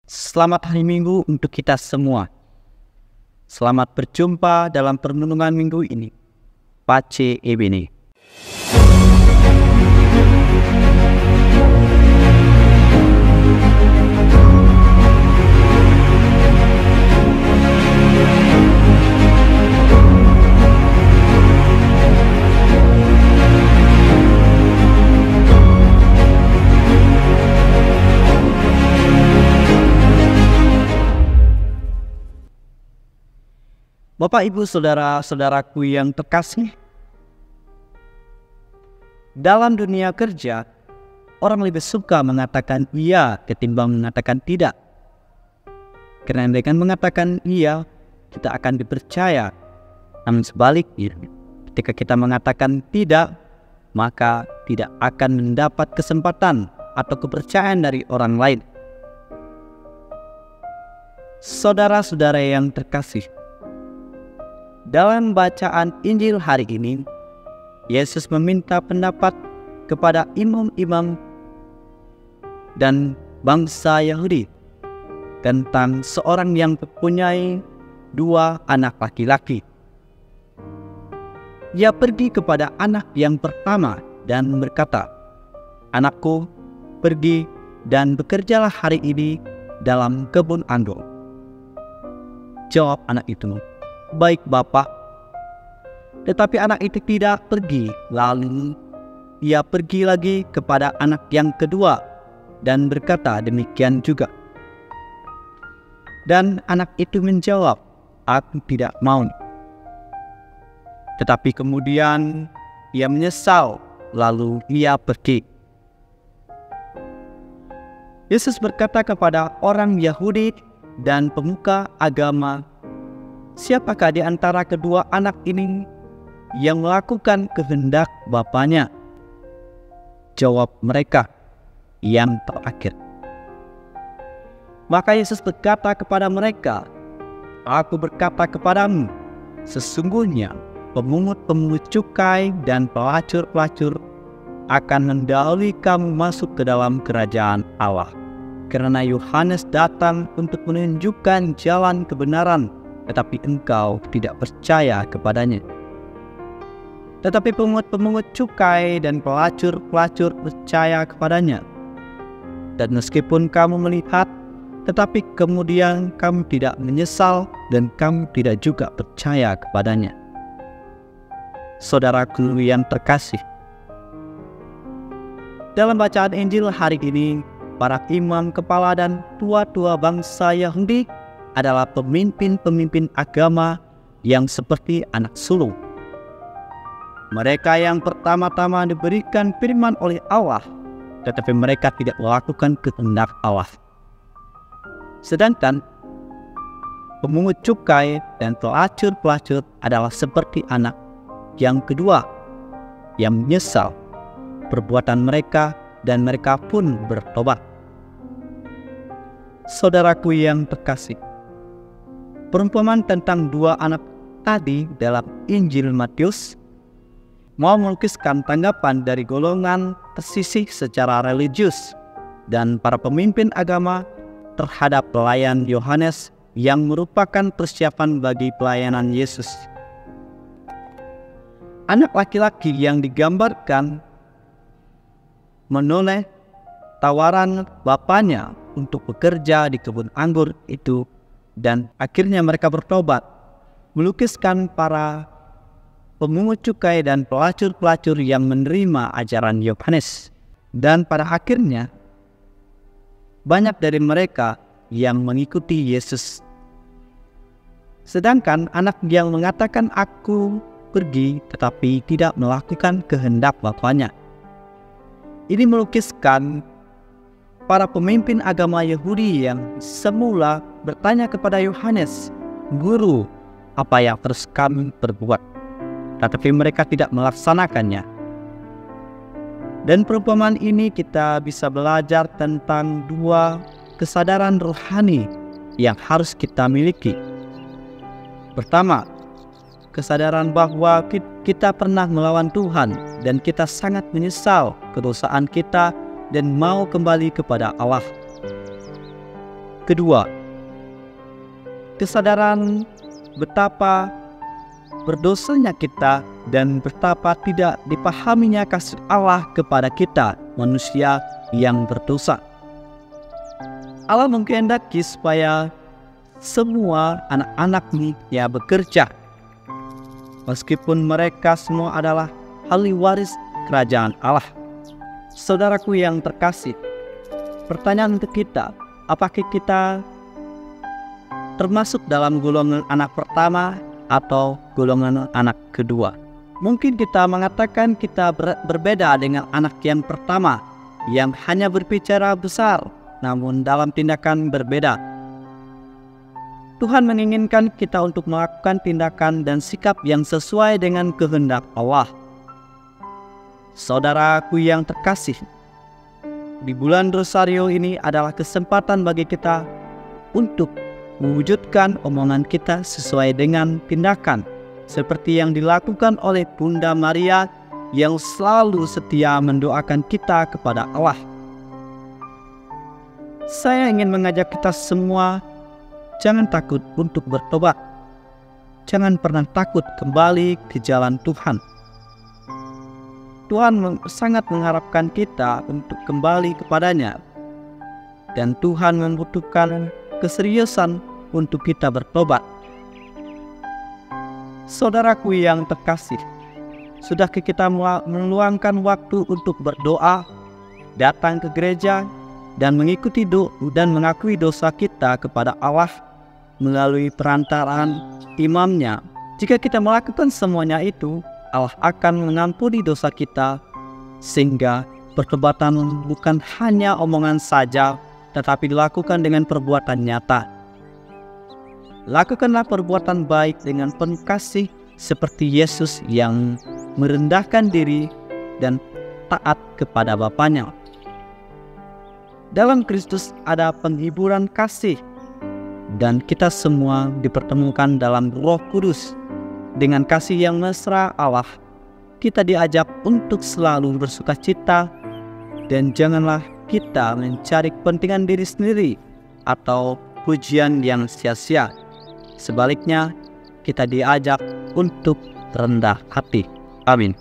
Selamat hari Minggu untuk kita semua. Selamat berjumpa dalam perenungan minggu ini. Pace Ebene. Bapak, Ibu, Saudara-saudaraku yang terkasih, dalam dunia kerja, orang lebih suka mengatakan iya ketimbang mengatakan tidak. Karena dengan mengatakan iya, kita akan dipercaya. Namun sebaliknya, ketika kita mengatakan tidak, maka tidak akan mendapat kesempatan atau kepercayaan dari orang lain. Saudara-saudara yang terkasih, dalam bacaan Injil hari ini, Yesus meminta pendapat kepada imam-imam dan bangsa Yahudi tentang seorang yang mempunyai 2 anak laki-laki. Ia pergi kepada anak yang pertama dan berkata, "Anakku, pergi dan bekerjalah hari ini dalam kebun anggur." Jawab anak itu, "Baik, Bapak." Tetapi anak itu tidak pergi. Lalu ia pergi lagi kepada anak yang kedua dan berkata demikian juga. Dan anak itu menjawab, "Aku tidak mau." Tetapi kemudian ia menyesal, lalu ia pergi. Yesus berkata kepada orang Yahudi dan pemuka agama, "Siapakah di antara kedua anak ini yang melakukan kehendak bapaknya?" Jawab mereka, "Yang terakhir." Maka Yesus berkata kepada mereka, "Aku berkata kepadamu, sesungguhnya pemungut-pemungut cukai dan pelacur-pelacur akan mendahului kamu masuk ke dalam kerajaan Allah. Karena Yohanes datang untuk menunjukkan jalan kebenaran, tetapi engkau tidak percaya kepadanya. Tetapi pemungut-pemungut cukai dan pelacur-pelacur percaya kepadanya. Dan meskipun kamu melihat, tetapi kemudian kamu tidak menyesal dan kamu tidak juga percaya kepadanya." Saudaraku yang terkasih, dalam bacaan Injil hari ini, para imam kepala dan tua-tua bangsa Yahudi adalah pemimpin-pemimpin agama yang seperti anak sulung. Mereka yang pertama-tama diberikan firman oleh Allah, tetapi mereka tidak melakukan kehendak Allah. Sedangkan pemungut cukai dan pelacur-pelacur adalah seperti anak yang kedua yang menyesal perbuatan mereka dan mereka pun bertobat. Saudaraku yang terkasih, perumpamaan tentang 2 anak tadi dalam Injil Matius mau melukiskan tanggapan dari golongan tersisih secara religius dan para pemimpin agama terhadap pelayan Yohanes yang merupakan persiapan bagi pelayanan Yesus. Anak laki-laki yang digambarkan menoleh tawaran bapaknya untuk bekerja di kebun anggur itu, dan akhirnya mereka bertobat, melukiskan para pemungut cukai dan pelacur-pelacur yang menerima ajaran Yohanes. Dan pada akhirnya banyak dari mereka yang mengikuti Yesus. Sedangkan anak yang mengatakan "Aku pergi," tetapi tidak melakukan kehendak bapaknya. Ini melukiskan para pemimpin agama Yahudi yang semula bertanya kepada Yohanes, "Guru, apa yang harus kami perbuat?" Tetapi mereka tidak melaksanakannya. Dan perumpamaan ini kita bisa belajar tentang 2 kesadaran rohani yang harus kita miliki. Pertama, kesadaran bahwa kita pernah melawan Tuhan dan kita sangat menyesal kedosaan kita dan mau kembali kepada Allah. kedua, kesadaran betapa berdosanya kita dan betapa tidak dipahaminya kasih Allah kepada kita, manusia yang berdosa. Allah mengkehendaki supaya semua anak-anak-Nya bekerja, meskipun mereka semua adalah ahli waris kerajaan Allah. Saudaraku yang terkasih, pertanyaan untuk kita, apakah kita termasuk dalam golongan anak pertama atau golongan anak kedua? Mungkin kita mengatakan kita berbeda dengan anak yang pertama, yang hanya berbicara besar, namun dalam tindakan berbeda. Tuhan menginginkan kita untuk melakukan tindakan dan sikap yang sesuai dengan kehendak Allah. Saudaraku yang terkasih, di bulan Rosario ini adalah kesempatan bagi kita untuk mewujudkan omongan kita sesuai dengan tindakan, seperti yang dilakukan oleh Bunda Maria yang selalu setia mendoakan kita kepada Allah. Saya ingin mengajak kita semua, jangan takut untuk bertobat. Jangan pernah takut kembali ke jalan Tuhan. Tuhan sangat mengharapkan kita untuk kembali kepadanya. Dan Tuhan membutuhkan keseriusan untuk kita bertobat. Saudaraku yang terkasih, sudahkah kita meluangkan waktu untuk berdoa, datang ke gereja, dan mengikuti dan mengakui dosa kita kepada Allah melalui perantaraan imamnya? Jika kita melakukan semuanya itu, Allah akan mengampuni dosa kita, sehingga pertobatan bukan hanya omongan saja, tetapi dilakukan dengan perbuatan nyata. Lakukanlah perbuatan baik dengan penuh kasih, seperti Yesus yang merendahkan diri dan taat kepada Bapanya. Dalam Kristus ada penghiburan kasih, dan kita semua dipertemukan dalam Roh Kudus. Dengan kasih yang mesra Allah, kita diajak untuk selalu bersukacita, dan janganlah kita mencari kepentingan diri sendiri atau pujian yang sia-sia. Sebaliknya, kita diajak untuk rendah hati. Amin.